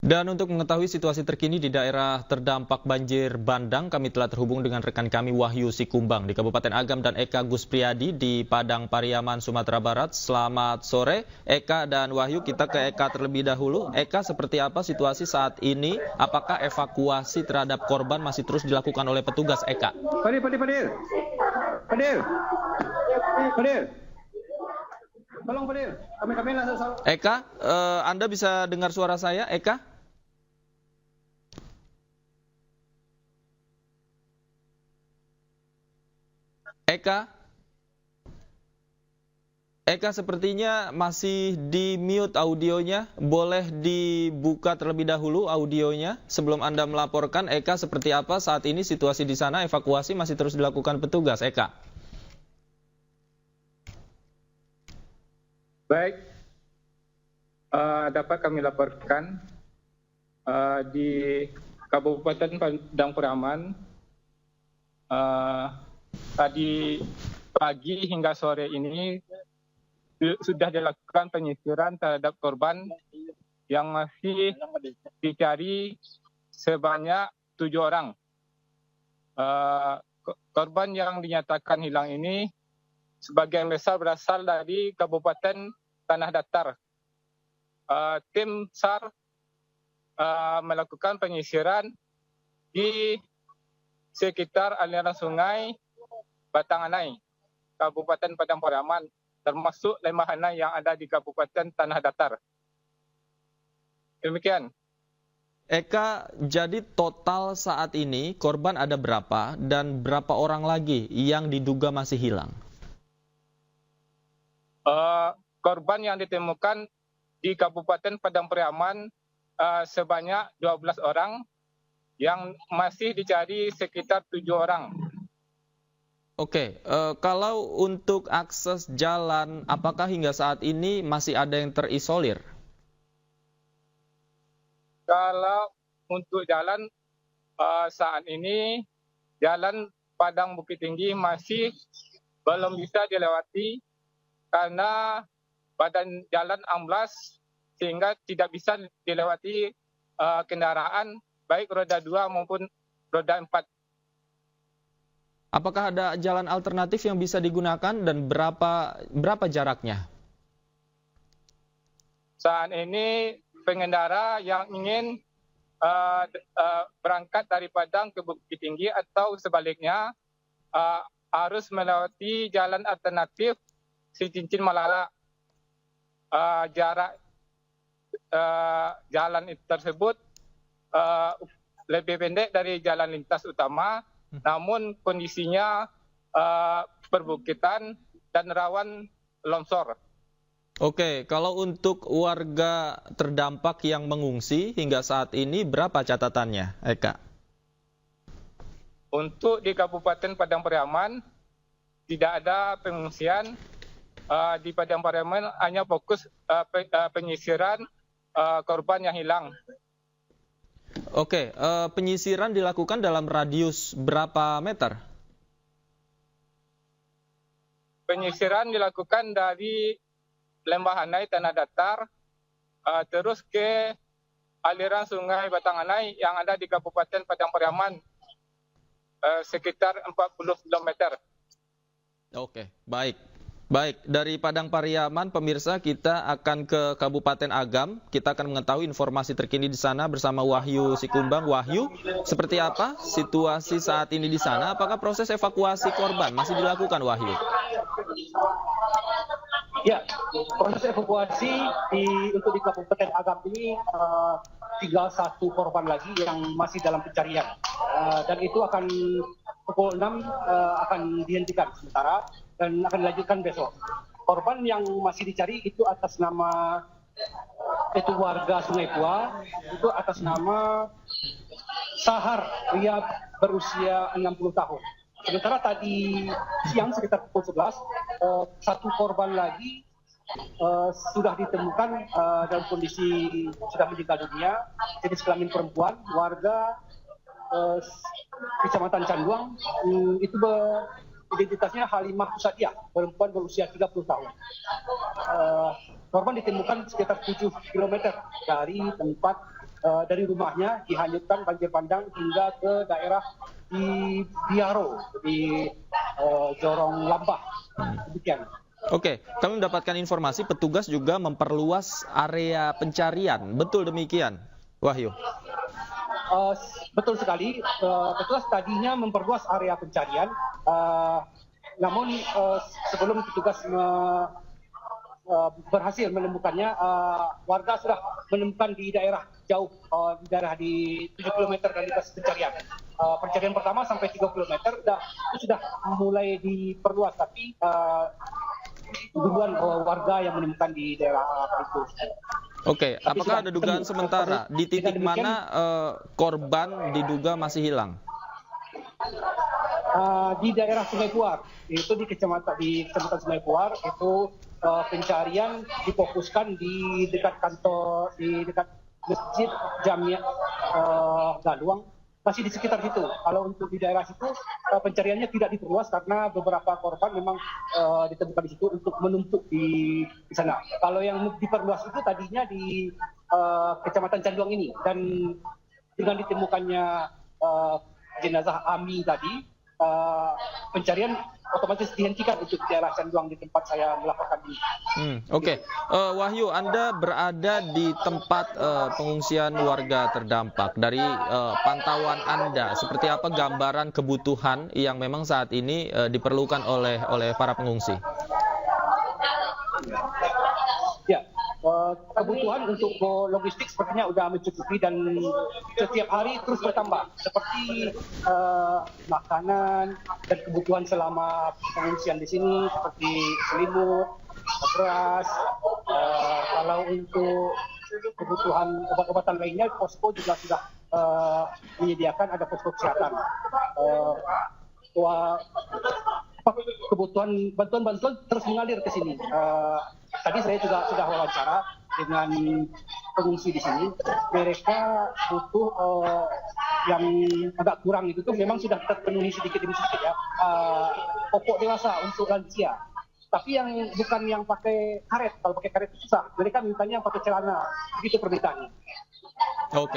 Dan untuk mengetahui situasi terkini di daerah terdampak banjir bandang, kami telah terhubung dengan rekan kami Wahyu Sikumbang di Kabupaten Agam dan Eka Guspriyadi di Padang Pariaman, Sumatera Barat. Selamat sore Eka dan Wahyu, kita ke Eka terlebih dahulu. Eka, seperti apa situasi saat ini? Apakah evakuasi terhadap korban masih terus dilakukan oleh petugas, Eka? Fadil. Tolong Fadil, kami langsung. Eka, Anda bisa dengar suara saya, Eka? Eka sepertinya masih di mute audionya. Boleh dibuka terlebih dahulu audionya sebelum Anda melaporkan. Eka, seperti apa saat ini situasi di sana? Evakuasi masih terus dilakukan petugas, Eka? Baik, dapat kami laporkan di Kabupaten Padang Pariaman tadi pagi hingga sore ini sudah dilakukan penyisiran terhadap korban yang masih dicari sebanyak 7 orang. Korban yang dinyatakan hilang ini sebagian besar berasal dari Kabupaten Tanah Datar. Tim SAR melakukan penyisiran di sekitar aliran sungai Batanganai, Kabupaten Padang Pariaman, termasuk Lemahanai yang ada di Kabupaten Tanah Datar. Demikian. Eka, jadi total saat ini korban ada berapa dan berapa orang lagi yang diduga masih hilang? Korban yang ditemukan di Kabupaten Padang Pariaman sebanyak 12 orang, yang masih dicari sekitar 7 orang. Oke, kalau untuk akses jalan, apakah hingga saat ini masih ada yang terisolir? Kalau untuk jalan saat ini, jalan Padang Bukit Tinggi masih belum bisa dilewati karena badan jalan amblas sehingga tidak bisa dilewati kendaraan baik roda 2 maupun roda 4. Apakah ada jalan alternatif yang bisa digunakan dan berapa jaraknya? Saat ini pengendara yang ingin berangkat dari Padang ke Bukit Tinggi atau sebaliknya harus melewati jalan alternatif Cincin Malala. Jarak jalan tersebut lebih pendek dari jalan lintas utama, namun kondisinya perbukitan dan rawan longsor. Oke, kalau untuk warga terdampak yang mengungsi hingga saat ini berapa catatannya, Eka? Untuk di Kabupaten Padang Pariaman tidak ada pengungsian. Di Padang Pariaman hanya fokus penyisiran korban yang hilang. Oke, penyisiran dilakukan dalam radius berapa meter? Penyisiran dilakukan dari Lemahanai Tanah Datar terus ke aliran sungai Batanganai yang ada di Kabupaten Padang Pariaman sekitar 40 km. Oke, baik. Baik, dari Padang Pariaman, pemirsa, kita akan ke Kabupaten Agam. Kita akan mengetahui informasi terkini di sana bersama Wahyu Sikumbang. Wahyu, seperti apa situasi saat ini di sana? Apakah proses evakuasi korban masih dilakukan, Wahyu? Ya, proses evakuasi untuk di Kabupaten Agam ini tinggal 1 korban lagi yang masih dalam pencarian. Dan itu akan pukul 6 akan dihentikan sementara dan akan dilanjutkan besok. Korban yang masih dicari itu atas nama itu warga Sungai Pua, itu atas nama Sahar, pria berusia 60 tahun. Sementara tadi siang sekitar pukul 11, 1 korban lagi sudah ditemukan dalam kondisi sudah meninggal dunia, jenis kelamin perempuan, warga Kecamatan Canduang, itu identitasnya Halimah Kusadiah, perempuan berusia 30 tahun. Korban ditemukan sekitar 7 km dari tempat dari rumahnya dihanyutkan banjir bandang hingga ke daerah di Biaro, di Jorong Lambah. Demikian. Oke, kami mendapatkan informasi petugas juga memperluas area pencarian. Betul demikian, Wahyu? Betul sekali. Petugas tadinya memperluas area pencarian, namun sebelum petugas berhasil menemukannya, warga sudah menemukan di daerah jauh, di daerah di 7 km dari lokasi pencarian. Pencarian pertama sampai 3 km itu sudah mulai diperluas, tapi duluan warga yang menemukan di daerah itu. Oke, apakah ada dugaan sementara di titik mana korban diduga masih hilang? Di daerah Sungai Puar, itu di kecamatan Sungai Puar, itu pencarian difokuskan di dekat kantor, di dekat Masjid Jamiah Galuang, masih di sekitar situ. Kalau untuk di daerah situ pencariannya tidak diperluas karena beberapa korban memang ditemukan di situ untuk menumpuk di sana. Kalau yang diperluas itu tadinya di Kecamatan Canduang ini, dan dengan ditemukannya jenazah Ami tadi, pencarian otomatis dihentikan untuk daerah Canduang di tempat saya melaporkan ini. Oke. Wahyu, Anda berada di tempat pengungsian warga terdampak. Dari pantauan Anda, seperti apa gambaran kebutuhan yang memang saat ini diperlukan oleh para pengungsi? Ya, kebutuhan untuk logistik sepertinya sudah mencukupi dan setiap hari terus bertambah, seperti makanan dan kebutuhan selama pengungsian di sini seperti selimut, beras. Kalau untuk kebutuhan obat-obatan lainnya, posko juga sudah menyediakan, ada posko kesehatan. Kebutuhan bantuan-bantuan terus mengalir ke sini. Tadi saya juga sudah wawancara dengan pengungsi di sini. Mereka butuh yang agak kurang itu tuh memang sudah terpenuhi sedikit demi sedikit ya. Pokok dewasa untuk lansia. Tapi yang bukan yang pakai karet. Kalau pakai karet itu susah. Mereka mintanya yang pakai celana. Begitu permintaannya. Oke.